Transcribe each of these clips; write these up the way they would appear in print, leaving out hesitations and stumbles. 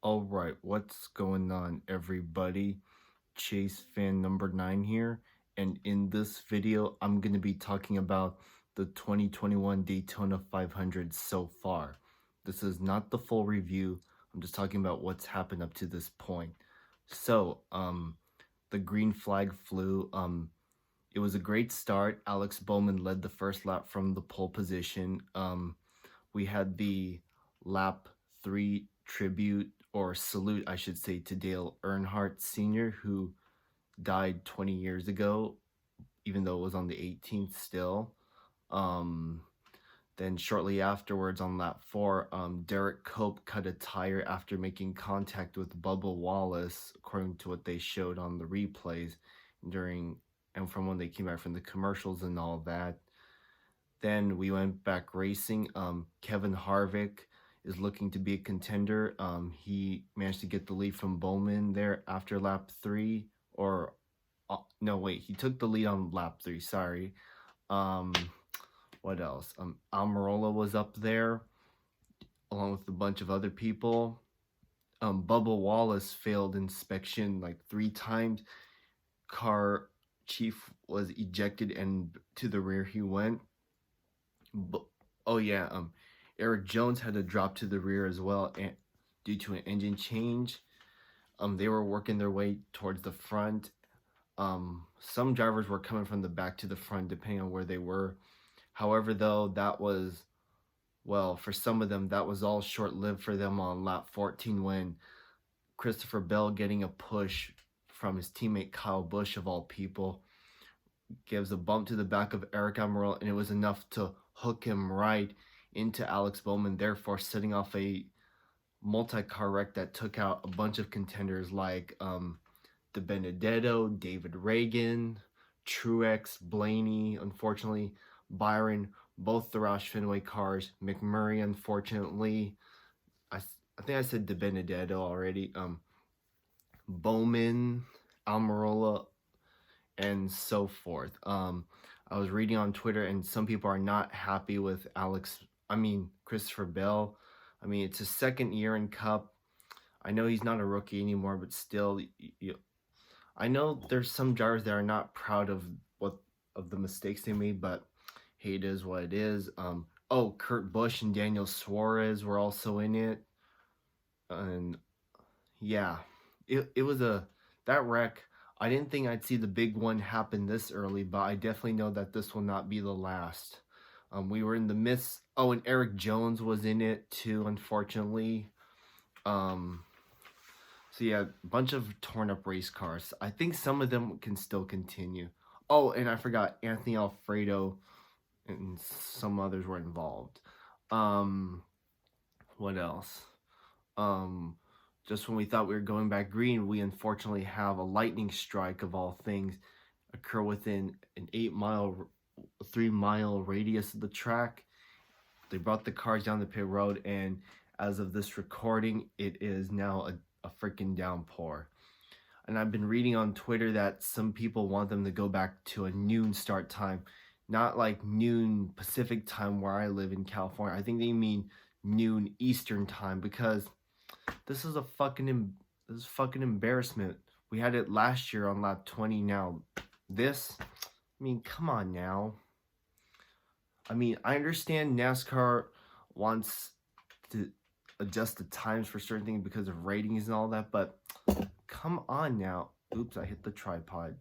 All right, what's going on, everybody? Chase fan number 9 here, and in this video, I'm going to be talking about the 2021 Daytona 500 so far. This is not the full review. I'm just talking about what's happened up to this point. So, the green flag flew. It was a great start. Alex Bowman led the first lap from the pole position. We had the lap 3 tribute or salute, I should say, to Dale Earnhardt Sr., who died 20 years ago, even though it was on the 18th still. Um, then shortly afterwards on lap 4, Derek Cope cut a tire after making contact with Bubba Wallace, according to what they showed on the replays during and from when they came back from the commercials and all that. Then we went back racing. Kevin Harvick is looking to be a contender. He managed to get the lead from Bowman there after lap 3. Or, no, wait, he took the lead on lap 3, sorry. What else? Almirola was up there, along with a bunch of other people. Bubba Wallace failed inspection like 3 times. Car chief was ejected and to the rear he went. But, oh yeah, Eric Jones had to drop to the rear as well due to an engine change. They were working their way towards the front. Some drivers were coming from the back to the front depending on where they were. However, though, that was, well, for some of them, that was all short-lived for them on lap 14 when Christopher Bell, getting a push from his teammate Kyle Busch, of all people, gives a bump to the back of Eric Almirola, and it was enough to hook him right into Alex Bowman, therefore setting off a multi-car wreck that took out a bunch of contenders like De Benedetto, David Reagan, Truex, Blaney, unfortunately, Byron, both the Roush Fenway cars, McMurray, unfortunately, I think I said De Benedetto already, Bowman, Almirola, and so forth. I was reading on Twitter, and some people are not happy with Christopher Bell. It's his second year in Cup. I know he's not a rookie anymore, but still, I know there's some drivers that are not proud of the mistakes they made, but hey, it is what it is. Kurt Busch and Daniel Suarez were also in it, and yeah, it was that wreck. I didn't think I'd see the big one happen this early, but I definitely know that this will not be the last. We were in the midst. Oh, and Eric Jones was in it too, unfortunately. So yeah, a bunch of torn up race cars. I think some of them can still continue. Oh, and I forgot Anthony Alfredo and some others were involved. What else? Just when we thought we were going back green, we unfortunately have a lightning strike of all things occur within an 3-mile radius of the track. They brought the cars down the pit road, and as of this recording, it is now a freaking downpour. And I've been reading on Twitter that some people want them to go back to a noon start time, not like noon Pacific time where I live in California. I think they mean noon Eastern time, because this is fucking embarrassment. We had it last year on lap 20. Now this, come on now. I understand NASCAR wants to adjust the times for certain things because of ratings and all that, but come on now. Oops, I hit the tripod.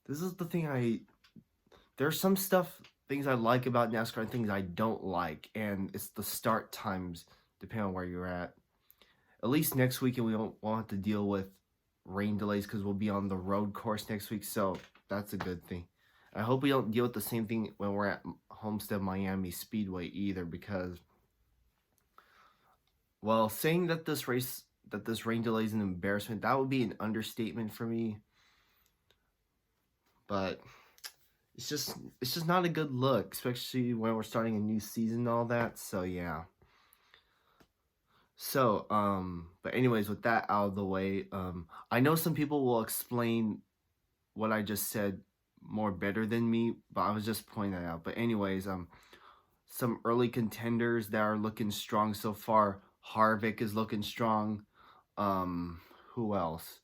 This is the thing there's some things I like about NASCAR and things I don't like, and it's the start times depending on where you're at. At least next weekend we won't have to deal with rain delays because we'll be on the road course next week, so that's a good thing. I hope we don't deal with the same thing when we're at Homestead Miami Speedway either, because, well, saying that this rain delay is an embarrassment, that would be an understatement for me. But it's just not a good look, especially when we're starting a new season and all that. So yeah. So but anyways, with that out of the way, I know some people will explain what I just said more better than me, but I was just pointing that out. But anyways, some early contenders that are looking strong so far. Harvick is looking strong. Who else?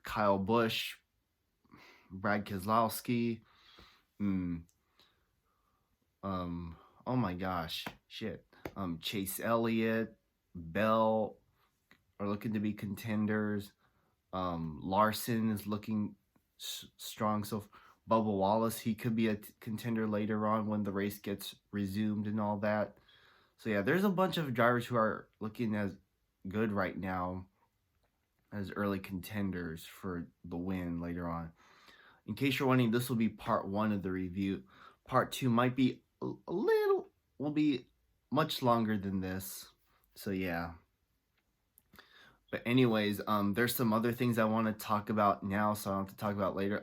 Kyle Busch, Brad Keselowski. Hmm. Um. Oh my gosh. Shit. Chase Elliott, Bell are looking to be contenders. Larson is looking strong. So Bubba Wallace, he could be a contender later on when the race gets resumed and all that. So yeah, there's a bunch of drivers who are looking as good right now as early contenders for the win later on. In case you're wondering, this will be part one of the review. Part two might be will be much longer than this. So yeah. But anyways, there's some other things I want to talk about now, so I don't have to talk about later.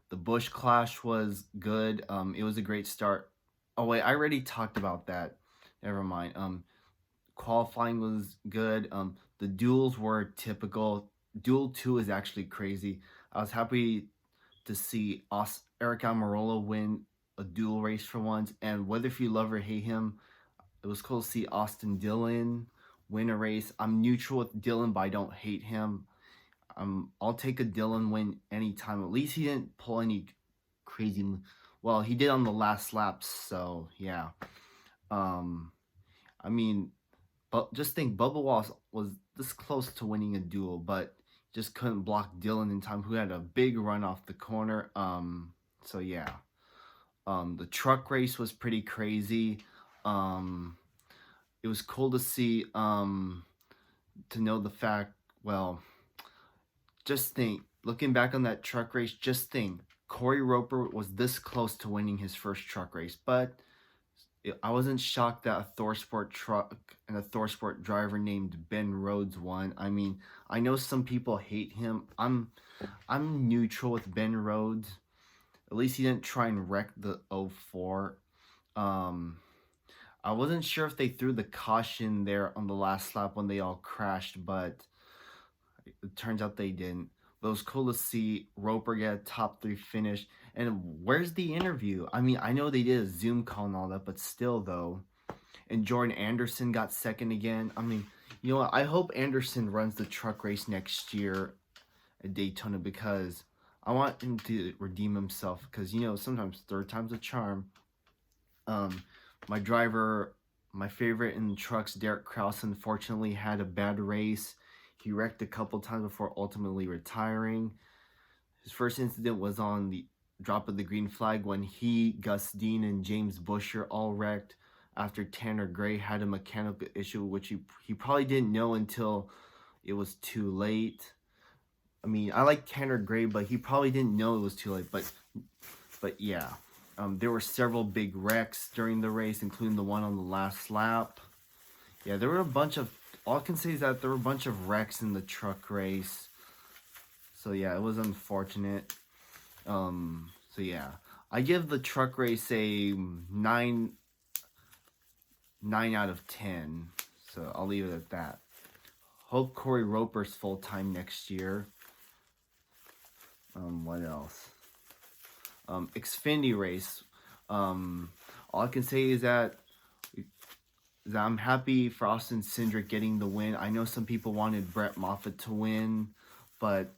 The Busch Clash was good. It was a great start. Oh wait, I already talked about that. Never mind. Qualifying was good. The duels were typical. Duel 2 is actually crazy. I was happy to see Eric Almirola win a duel race for once, and whether if you love or hate him, it was cool to see Austin Dillon win a race. I'm neutral with Dillon, but I don't hate him. I'll take a Dillon win anytime. At least he didn't pull any crazy. Well, he did on the last lap, so yeah. I mean, but just think, Bubba Wallace was this close to winning a duel, but just couldn't block Dillon in time, who had a big run off the corner. So yeah. The truck race was pretty crazy. It was cool to see, to know the fact, well, just think, looking back on that truck race, just think, Corey Roper was this close to winning his first truck race, but I wasn't shocked that a ThorSport truck and a ThorSport driver named Ben Rhodes won. I mean, I know some people hate him. I'm neutral with Ben Rhodes. At least he didn't try and wreck the 04. I wasn't sure if they threw the caution there on the last lap when they all crashed, but it turns out they didn't. But it was cool to see Roper get a top 3 finish. And where's the interview? I mean, I know they did a Zoom call and all that, but still, though. And Jordan Anderson got second again. I mean, you know what? I hope Anderson runs the truck race next year at Daytona, because I want him to redeem himself. Because, you know, sometimes third time's a charm. My driver, my favorite in trucks, Derek Kraus, unfortunately had a bad race. He wrecked a couple times before ultimately retiring. His first incident was on the drop of the green flag when he, Gus Dean, and James Buescher all wrecked after Tanner Gray had a mechanical issue, which he probably didn't know until it was too late. I mean, I like Tanner Gray, but he probably didn't know it was too late. But yeah, there were several big wrecks during the race, including the one on the last lap. Yeah, there were a bunch of. All I can say is that there were a bunch of wrecks in the truck race. So yeah, it was unfortunate. So yeah, I give the truck race a 9 out of 10. So I'll leave it at that. Hope Corey Roper's full time next year. What else? Xfinity race. All I can say is that I'm happy for Austin Cindric getting the win. I know some people wanted Brett Moffitt to win, but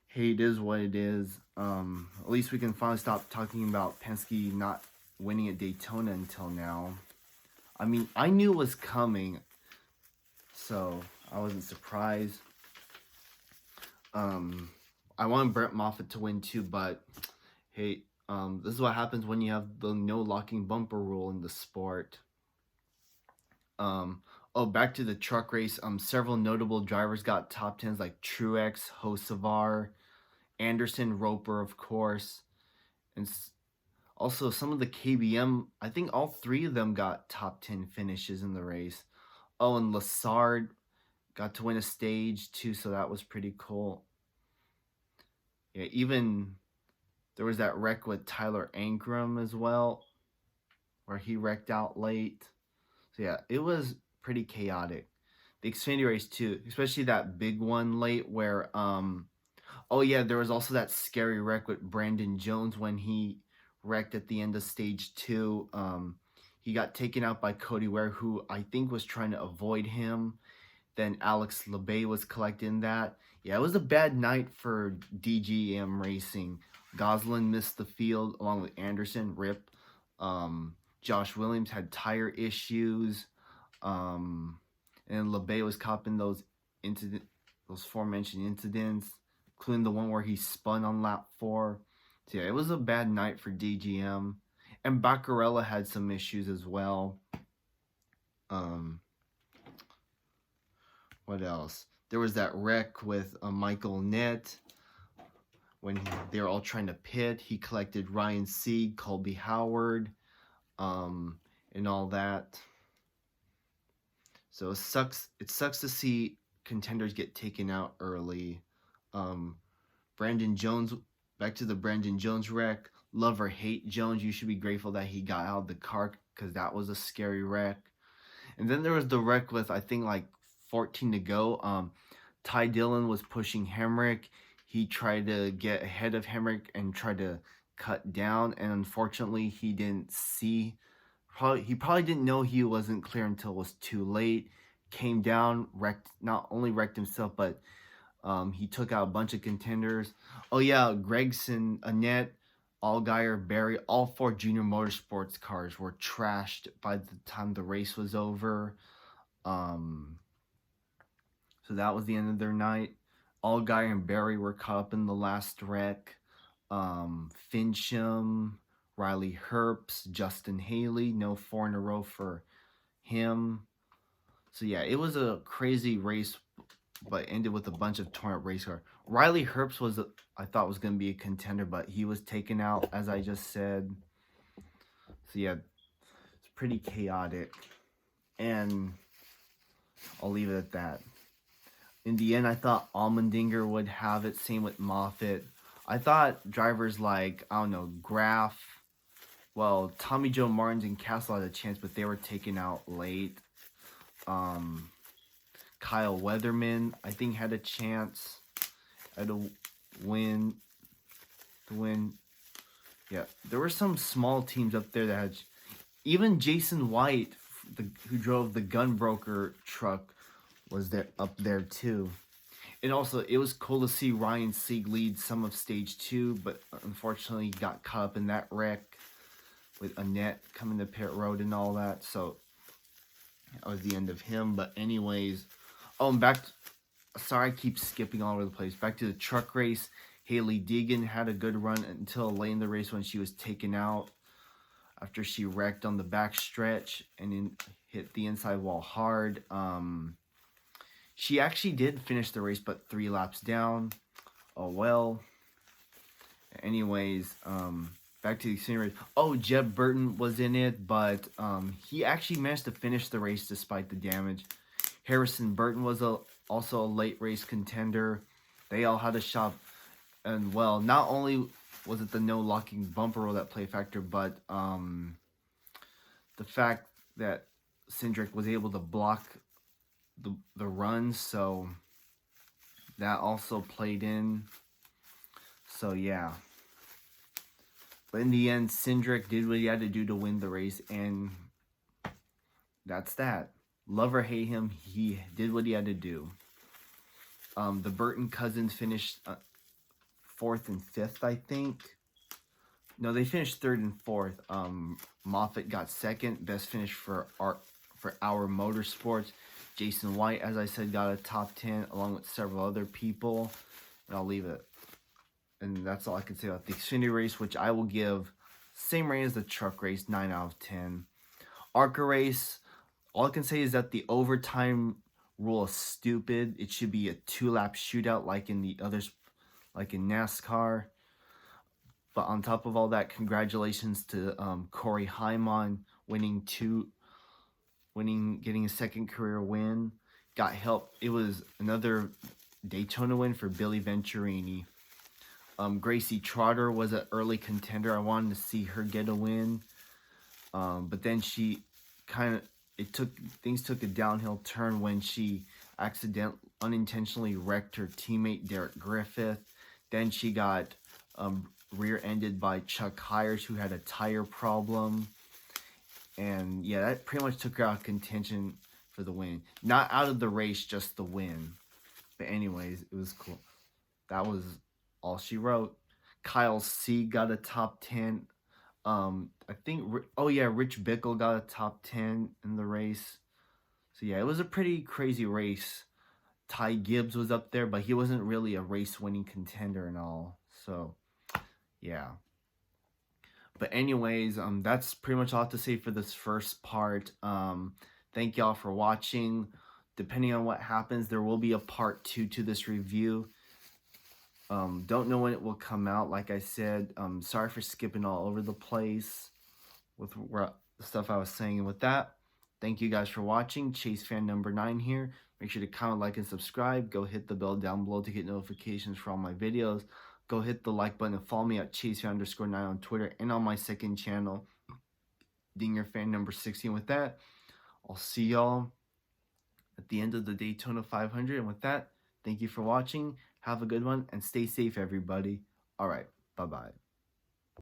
hey, it is what it is. At least we can finally stop talking about Penske not winning at Daytona until now. I mean, I knew it was coming, so I wasn't surprised. I wanted Brett Moffitt to win too, but hey, this is what happens when you have the no locking bumper rule in the sport. Back to the truck race. Several notable drivers got top 10s like Truex, Hocevar, Anderson, Roper, of course, and also some of the KBM. I think all 3 of them got top 10 finishes in the race. Oh, and Lassard got to win a stage too, so that was pretty cool. Yeah, even there was that wreck with Tyler Ankrum as well, where he wrecked out late. So yeah, it was pretty chaotic. The Xfinity race too, especially that big one late where oh yeah, there was also that scary wreck with Brandon Jones when he wrecked at the end of stage 2. He got taken out by Cody Ware, who I think was trying to avoid him. Then Alex Labay was collecting that. Yeah, it was a bad night for DGM Racing. Goslin missed the field along with Anderson, rip. Josh Williams had tire issues. And Labay was copping those aforementioned incidents, including the one where he spun on lap 4. So yeah, it was a bad night for DGM. And Baccarella had some issues as well. What else? There was that wreck with Michael Nett when they were all trying to pit. He collected Ryan Sieg, Colby Howard, and all that. So it sucks to see contenders get taken out early. Brandon Jones, back to the Brandon Jones wreck. Love or hate Jones, you should be grateful that he got out of the car because that was a scary wreck. And then there was the wreck with, I think, like 14 to go. Ty Dillon was pushing Hemrick. He tried to get ahead of Hemrick and tried to cut down, and unfortunately he didn't see. He probably didn't know he wasn't clear until it was too late. Came down, not only wrecked himself, but he took out a bunch of contenders. Oh yeah, Gregson, Annette, Allgaier, Barry, all 4 junior motorsports cars were trashed by the time the race was over. So that was the end of their night. Allgaier and Barry were caught up in the last wreck. Fincham, Riley Herbst, Justin Haley, no 4 in a row for him. So yeah, it was a crazy race, but ended with a bunch of torn up race cars. Riley Herbst I thought was going to be a contender, but he was taken out, as I just said. So yeah, it's pretty chaotic. And I'll leave it at that. In the end, I thought Allmendinger would have it. Same with Moffitt. I thought drivers like, I don't know, Graf, well, Tommy Joe Martins and Castle had a chance, but they were taken out late. Kyle Weatherman, I think, had a chance to win. Yeah, there were some small teams up there that had. Even Jason White, who drove the Gunbroker truck, was there up there too. And also, it was cool to see Ryan Sieg lead some of stage 2, but unfortunately he got caught up in that wreck with Annette coming to pit road and all that. So that was the end of him. But anyways, sorry I keep skipping all over the place. Back to the truck race. Haley Deegan had a good run until late in the race when she was taken out after she wrecked on the back stretch and then hit the inside wall hard. She actually did finish the race, but 3 laps down. Oh, well. Anyways, back to the Xfinity race. Oh, Jeb Burton was in it, but he actually managed to finish the race despite the damage. Harrison Burton was also a late race contender. They all had a shot. And, well, not only was it the no locking bumper rule that played a factor, but the fact that Cindric was able to block the runs, so that also played in. So yeah, but in the end, Cindric did what he had to do to win the race, and that's that. Love or hate him, he did what he had to do. The Burton cousins finished 4th and 5th, I think. No, they finished 3rd and 4th. Moffitt got 2nd, best finish for our motorsports. Jason White, as I said, got a top 10 along with several other people. And I'll leave it. And that's all I can say about the Xfinity race, which I will give same rating as the truck race, 9 out of 10. ARCA race, all I can say is that the overtime rule is stupid. It should be a 2-lap shootout like in the others, like in NASCAR. But on top of all that, congratulations to Corey Hyman getting a 2nd career win. Got help. It was another Daytona win for Billy Venturini. Gracie Trotter was an early contender. I wanted to see her get a win. But then she things took a downhill turn when she unintentionally wrecked her teammate Derek Griffith. Then she got rear-ended by Chuck Hires, who had a tire problem. And yeah, that pretty much took her out of contention for the win. Not out of the race, just the win. But anyways, it was cool. That was all she wrote. Kyle C got a top 10. I think, oh yeah, Rich Bickle got a top 10 in the race. So yeah, it was a pretty crazy race. Ty Gibbs was up there, but he wasn't really a race-winning contender and all. So yeah. But anyways, that's pretty much all I have to say for this first part. Thank y'all for watching. Depending on what happens, there will be a part 2 to this review. Don't know when it will come out. Like I said, sorry for skipping all over the place with the stuff I was saying. And with that, thank you guys for watching. Chase fan number 9 here. Make sure to comment, like, and subscribe. Go hit the bell down below to get notifications for all my videos. Go hit the like button and follow me at ChaseFan_9 on Twitter and on my second channel, Dinger Fan number 16. With that, I'll see y'all at the end of the Daytona 500. And with that, thank you for watching. Have a good one and stay safe, everybody. All right, bye-bye.